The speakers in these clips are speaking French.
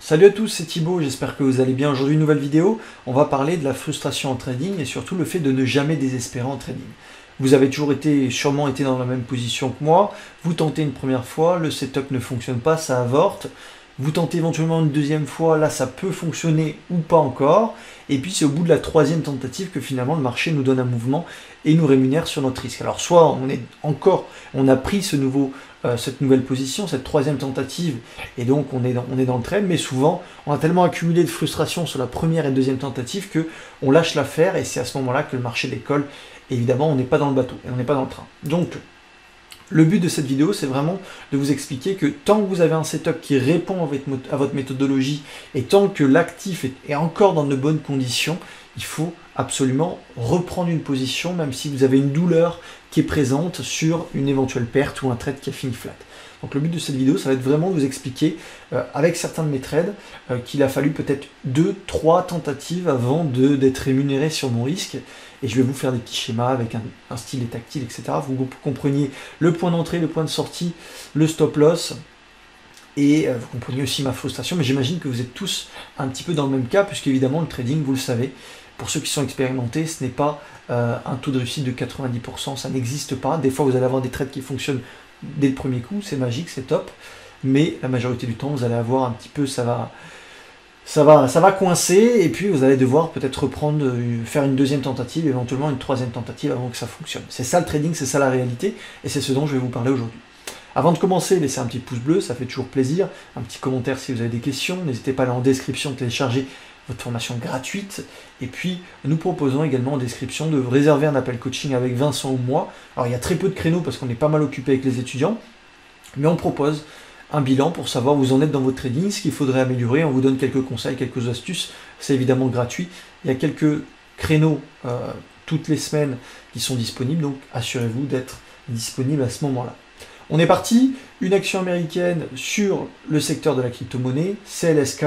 Salut à tous, c'est Thibaut, j'espère que vous allez bien. Aujourd'hui, une nouvelle vidéo, on va parler de la frustration en trading et surtout le fait de ne jamais désespérer en trading. Vous avez toujours sûrement été dans la même position que moi, vous tentez une première fois, le setup ne fonctionne pas, ça avorte. Vous tentez éventuellement une deuxième fois, là ça peut fonctionner ou pas encore. Et puis c'est au bout de la troisième tentative que finalement le marché nous donne un mouvement et nous rémunère sur notre risque. Alors soit on a pris cette nouvelle position, cette troisième tentative, et donc on est dans le trade, mais souvent on a tellement accumulé de frustration sur la première et deuxième tentative que on lâche l'affaire et c'est à ce moment-là que le marché décolle. Et évidemment on n'est pas dans le bateau et on n'est pas dans le train. Donc le but de cette vidéo, c'est vraiment de vous expliquer que tant que vous avez un setup qui répond à votre méthodologie et tant que l'actif est encore dans de bonnes conditions, il faut absolument reprendre une position, même si vous avez une douleur qui est présente sur une éventuelle perte ou un trade qui a fini flat. Donc le but de cette vidéo, ça va être vraiment de vous expliquer, avec certains de mes trades, qu'il a fallu peut-être 2-3 tentatives avant d'être rémunéré sur mon risque. Et je vais vous faire des petits schémas avec un stylet tactile, etc. Vous compreniez le point d'entrée, le point de sortie, le stop loss. Et vous compreniez aussi ma frustration. Mais j'imagine que vous êtes tous un petit peu dans le même cas, puisque évidemment le trading, vous le savez, pour ceux qui sont expérimentés, ce n'est pas un taux de réussite de 90%, ça n'existe pas. Des fois, vous allez avoir des trades qui fonctionnent dès le premier coup, c'est magique, c'est top. Mais la majorité du temps, vous allez avoir un petit peu, ça va coincer, et puis vous allez devoir peut-être faire une deuxième tentative, éventuellement une troisième tentative avant que ça fonctionne. C'est ça le trading, c'est ça la réalité, et c'est ce dont je vais vous parler aujourd'hui. Avant de commencer, laissez un petit pouce bleu, ça fait toujours plaisir, un petit commentaire si vous avez des questions, n'hésitez pas à aller en description, télécharger votre formation gratuite, et puis nous proposons également en description de réserver un appel coaching avec Vincent ou moi. Alors il y a très peu de créneaux parce qu'on est pas mal occupé avec les étudiants, mais on propose un bilan pour savoir où vous en êtes dans votre trading, ce qu'il faudrait améliorer, on vous donne quelques conseils, quelques astuces, c'est évidemment gratuit. Il y a quelques créneaux toutes les semaines qui sont disponibles, donc assurez-vous d'être disponible à ce moment-là. On est parti, une action américaine sur le secteur de la crypto-monnaie, CLSK,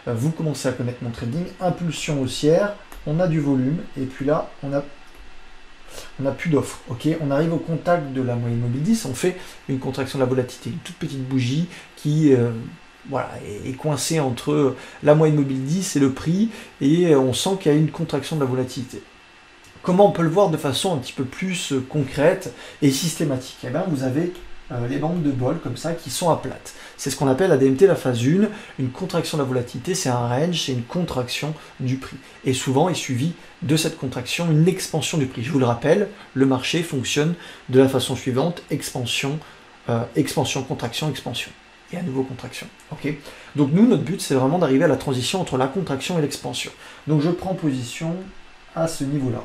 vous commencez à connaître mon trading, impulsion haussière, on a du volume, et puis là, on n'a plus d'offres. Ok, on arrive au contact de la moyenne mobile 10, on fait une contraction de la volatilité, une toute petite bougie qui est coincée entre la moyenne mobile 10 et le prix, et on sent qu'il y a une contraction de la volatilité. Comment on peut le voir de façon un petit peu plus concrète et systématique? Eh bien, vous avez les bandes de bol comme ça qui sont à plate. C'est ce qu'on appelle la DMT, la phase 1, une contraction de la volatilité, c'est un range, c'est une contraction du prix. Et souvent est suivi de cette contraction une expansion du prix. Je vous le rappelle, le marché fonctionne de la façon suivante, expansion, expansion, contraction, expansion. Et à nouveau contraction. Okay, donc nous, notre but, c'est vraiment d'arriver à la transition entre la contraction et l'expansion. Donc je prends position à ce niveau-là.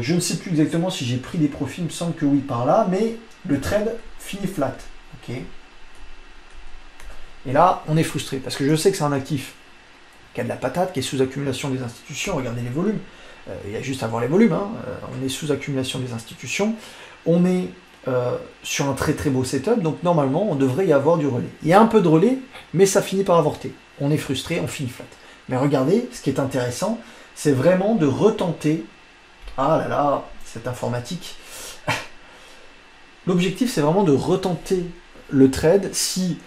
Je ne sais plus exactement si j'ai pris des profits, il me semble que oui par là, mais le trade finit flat. Okay. Et là, on est frustré, parce que je sais que c'est un actif qui a de la patate, qui est sous accumulation des institutions. Regardez les volumes, il y a juste à voir les volumes, hein. On est sous accumulation des institutions, on est sur un très très beau setup, donc normalement on devrait y avoir du relais. Il y a un peu de relais, mais ça finit par avorter. On est frustré, on finit flat. Mais regardez, ce qui est intéressant, c'est vraiment de retenter. Ah là là, cette informatique. L'objectif, c'est vraiment de retenter le trade si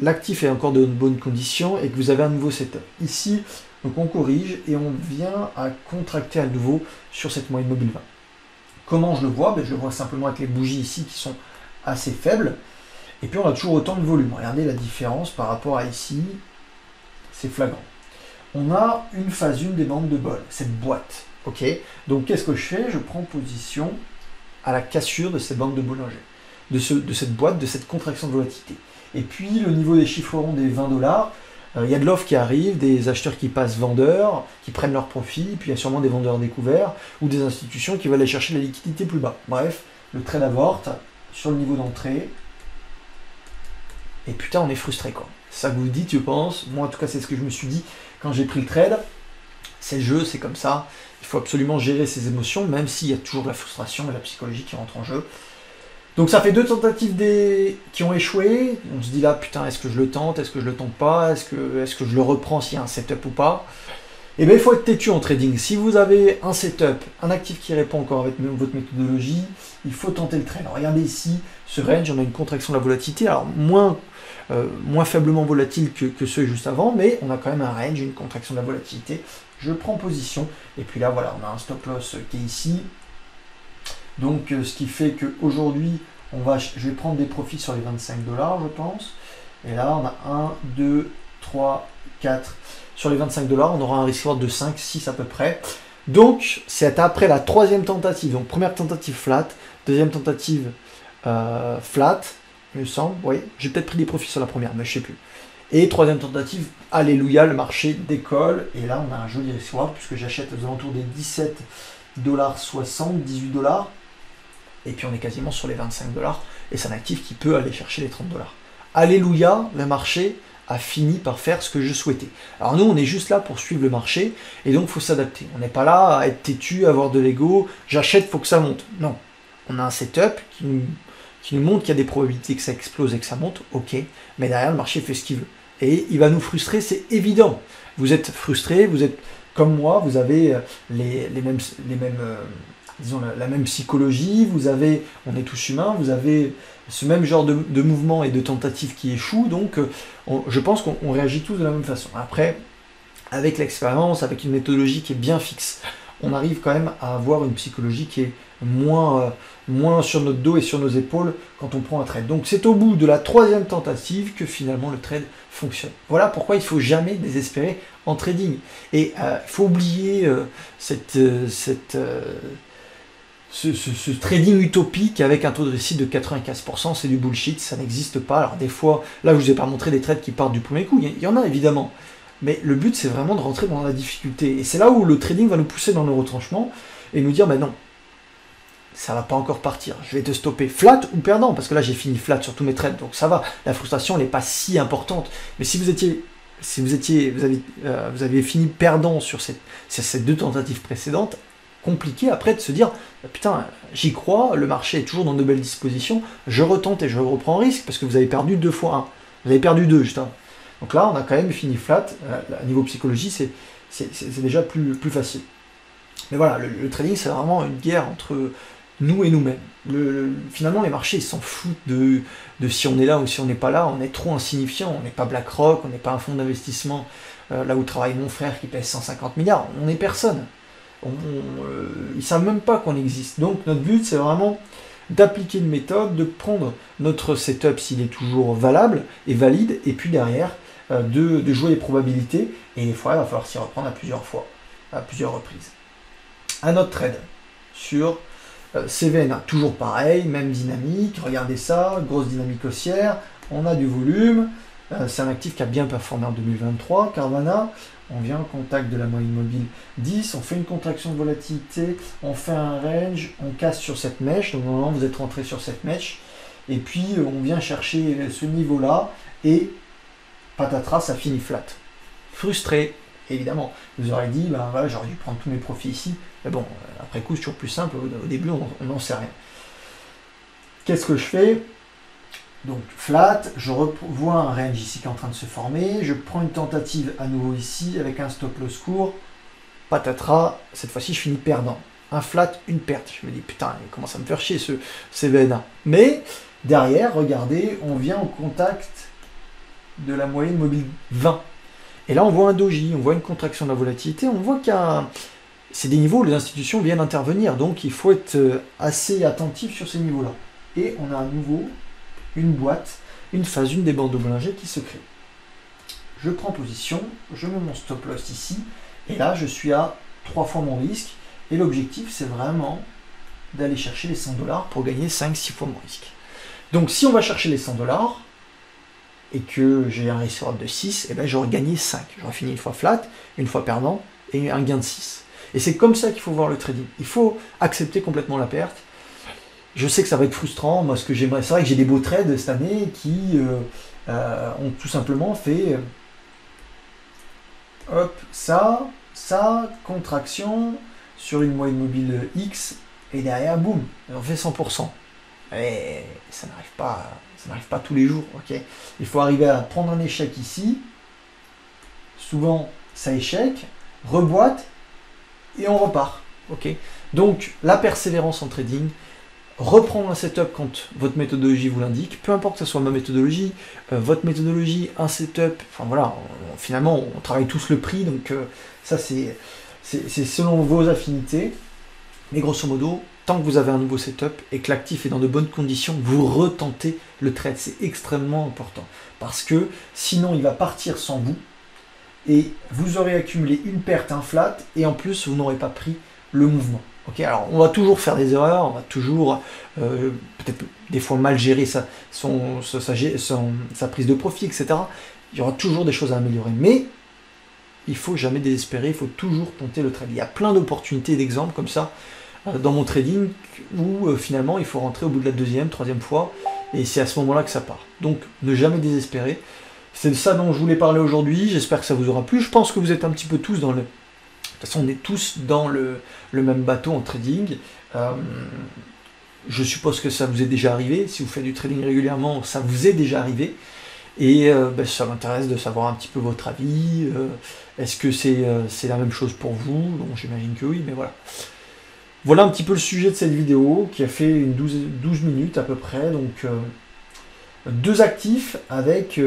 l'actif est encore de bonnes conditions et que vous avez un nouveau setup. Ici, donc on corrige et on vient à contracter à nouveau sur cette moyenne mobile 20. Comment je le vois? Je le vois simplement avec les bougies ici qui sont assez faibles. Et puis on a toujours autant de volume. Regardez la différence par rapport à ici. C'est flagrant. On a une phase 1 des bandes de bol, cette boîte. Ok, donc qu'est-ce que je fais? Je prends position à la cassure de cette bande de Bollinger, de cette boîte, de cette contraction de volatilité. Et puis le niveau des chiffres ronds des 20 $, il y a de l'offre qui arrive, des acheteurs qui passent vendeurs, qui prennent leur profit, puis il y a sûrement des vendeurs découverts, ou des institutions qui veulent aller chercher la liquidité plus bas. Bref, le trade avorte sur le niveau d'entrée, et putain on est frustré quoi. C'est ça que vous dites, je pense. Moi en tout cas c'est ce que je me suis dit quand j'ai pris le trade. C'est le jeu, c'est comme ça. Il faut absolument gérer ses émotions, même s'il y a toujours la frustration et la psychologie qui rentrent en jeu. Donc ça fait 2 tentatives qui ont échoué. On se dit là, putain, est-ce que je le tente? Est-ce que je le tente pas? Est-ce que je le reprends s'il y a un setup ou pas? Et bien il faut être têtu en trading. Si vous avez un setup, un actif qui répond encore avec votre méthodologie, il faut tenter le trade. Alors regardez ici, ce range, on a une contraction de la volatilité. Alors moins moins faiblement volatiles que ceux juste avant, mais on a quand même un range, une contraction de la volatilité. Je prends position, et puis là, voilà, on a un stop loss qui est ici. Donc, ce qui fait qu'aujourd'hui, je vais prendre des profits sur les 25 $, je pense. Et là, on a 1, 2, 3, 4. Sur les 25 $, on aura un risk reward de 5, 6 à peu près. Donc, c'est après la troisième tentative. Donc, première tentative flat, deuxième tentative flat, il me semble. Oui, j'ai peut-être pris des profits sur la première, mais je ne sais plus. Et troisième tentative, alléluia, le marché décolle. Et là, on a un joli risk reward puisque j'achète aux alentours des 17,60 $, 18 $. Et puis, on est quasiment sur les 25 $. Et c'est un actif qui peut aller chercher les 30 $. Alléluia, le marché a fini par faire ce que je souhaitais. Alors nous, on est juste là pour suivre le marché, et donc il faut s'adapter. On n'est pas là à être têtu, à avoir de l'ego, j'achète, il faut que ça monte. Non, on a un setup qui nous montre qu'il y a des probabilités que ça explose et que ça monte, ok, mais derrière, le marché fait ce qu'il veut. Et il va nous frustrer, c'est évident. Vous êtes frustré, vous êtes comme moi, vous avez disons, la même psychologie, on est tous humains, vous avez ce même genre de mouvement et de tentatives qui échouent, donc je pense qu'on réagit tous de la même façon. Après, avec l'expérience, avec une méthodologie qui est bien fixe, on arrive quand même à avoir une psychologie qui est moins sur notre dos et sur nos épaules quand on prend un trade. Donc c'est au bout de la troisième tentative que finalement le trade fonctionne. Voilà pourquoi il ne faut jamais désespérer en trading. Et il faut oublier ce trading utopique avec un taux de réussite de 95%, c'est du bullshit, ça n'existe pas. Alors des fois, là je vous ai pas montré des trades qui partent du premier coup, il y en a évidemment, mais le but c'est vraiment de rentrer dans la difficulté, et c'est là où le trading va nous pousser dans nos retranchements, et nous dire, ben non, ça va pas encore partir, je vais te stopper flat ou perdant, parce que là j'ai fini flat sur tous mes trades, donc ça va, la frustration elle n'est pas si importante, mais si vous aviez fini perdant sur ces deux tentatives précédentes, compliqué après de se dire putain, j'y crois, le marché est toujours dans de belles dispositions, je retente et je reprends risque parce que vous avez perdu 2 fois 1, vous avez perdu 2 juste. Donc là on a quand même fini flat, à niveau psychologie c'est déjà plus facile. Mais voilà, le trading c'est vraiment une guerre entre nous et nous-mêmes. Finalement les marchés ils s'en foutent de si on est là ou si on n'est pas là, on est trop insignifiant, on n'est pas BlackRock, on n'est pas un fonds d'investissement là où travaille mon frère qui pèse 150 milliards, on n'est personne. Ils ne savent même pas qu'on existe. Donc notre but c'est vraiment d'appliquer une méthode, de prendre notre setup s'il est toujours valable et valide, et puis derrière de jouer les probabilités, et des fois il va falloir s'y reprendre à plusieurs reprises. Un autre trade sur CVNA, toujours pareil, même dynamique, regardez ça, grosse dynamique haussière, on a du volume, c'est un actif qui a bien performé en 2023, Carvana. On vient en contact de la moyenne mobile 10, on fait une contraction de volatilité, on fait un range, on casse sur cette mèche, donc normalement vous êtes rentré sur cette mèche, et puis on vient chercher ce niveau-là, et patatras, ça finit flat. Frustré, évidemment. Vous aurez dit, ben voilà, j'aurais dû prendre tous mes profits ici, mais bon, après coup c'est toujours plus simple, au début on n'en sait rien. Qu'est-ce que je fais ? Donc flat, je revois un range ici qui est en train de se former, je prends une tentative à nouveau ici avec un stop loss court, patatras, cette fois-ci je finis perdant. Un flat, une perte. Je me dis putain, il commence à me faire chier ce CVNA. Mais derrière, regardez, on vient en contact de la moyenne mobile 20. Et là on voit un doji, on voit une contraction de la volatilité, on voit qu'il y a c'est des niveaux où les institutions viennent intervenir, donc il faut être assez attentif sur ces niveaux-là. Et on a à nouveau une boîte, une phase 1 des bandeaux Bollinger qui se crée. Je prends position, je mets mon stop loss ici, et là je suis à 3 fois mon risque, et l'objectif c'est vraiment d'aller chercher les 100 $ pour gagner 5-6 fois mon risque. Donc si on va chercher les 100 $, et que j'ai un risk reward de 6, et ben j'aurais gagné 5. J'aurais fini une fois flat, une fois perdant, et un gain de 6. Et c'est comme ça qu'il faut voir le trading. Il faut accepter complètement la perte. Je sais que ça va être frustrant, moi ce que j'aimerais, c'est vrai que j'ai des beaux trades cette année qui ont tout simplement fait hop, ça, contraction sur une moyenne mobile X, et derrière, boum, on fait 100%. Et ça n'arrive pas tous les jours, ok. Il faut arriver à prendre un échec ici, souvent ça échec, reboîte, et on repart, ok. Donc la persévérance en trading, reprendre un setup quand votre méthodologie vous l'indique, peu importe que ce soit ma méthodologie, votre méthodologie, un setup, enfin voilà, finalement on travaille tous le prix, donc ça c'est selon vos affinités, mais grosso modo, tant que vous avez un nouveau setup et que l'actif est dans de bonnes conditions, vous retentez le trade, c'est extrêmement important, parce que sinon il va partir sans vous, et vous aurez accumulé une perte, un flat, et en plus vous n'aurez pas pris le mouvement. Okay, alors on va toujours faire des erreurs, on va toujours peut-être des fois mal gérer sa prise de profit, etc. Il y aura toujours des choses à améliorer, mais il faut jamais désespérer, il faut toujours tenter le trade. Il y a plein d'opportunités, d'exemples comme ça dans mon trading où finalement il faut rentrer au bout de la deuxième, troisième fois, et c'est à ce moment-là que ça part. Donc ne jamais désespérer. C'est de ça dont je voulais parler aujourd'hui, j'espère que ça vous aura plu. Je pense que vous êtes un petit peu tous dans le... De toute façon, on est tous dans le même bateau en trading. Je suppose que ça vous est déjà arrivé. Si vous faites du trading régulièrement, ça vous est déjà arrivé. Et ça m'intéresse de savoir un petit peu votre avis. Est-ce que c'est la même chose pour vous? Bon, j'imagine que oui, mais voilà. Voilà un petit peu le sujet de cette vidéo, qui a fait une 12 minutes à peu près. Donc, 2 actifs avec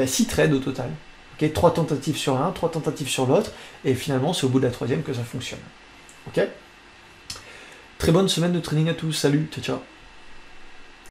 6 trades au total. Okay, 3 tentatives sur l'un, 3 tentatives sur l'autre, et finalement c'est au bout de la 3e que ça fonctionne. Ok. Très bonne semaine de trading à tous, salut, ciao ciao.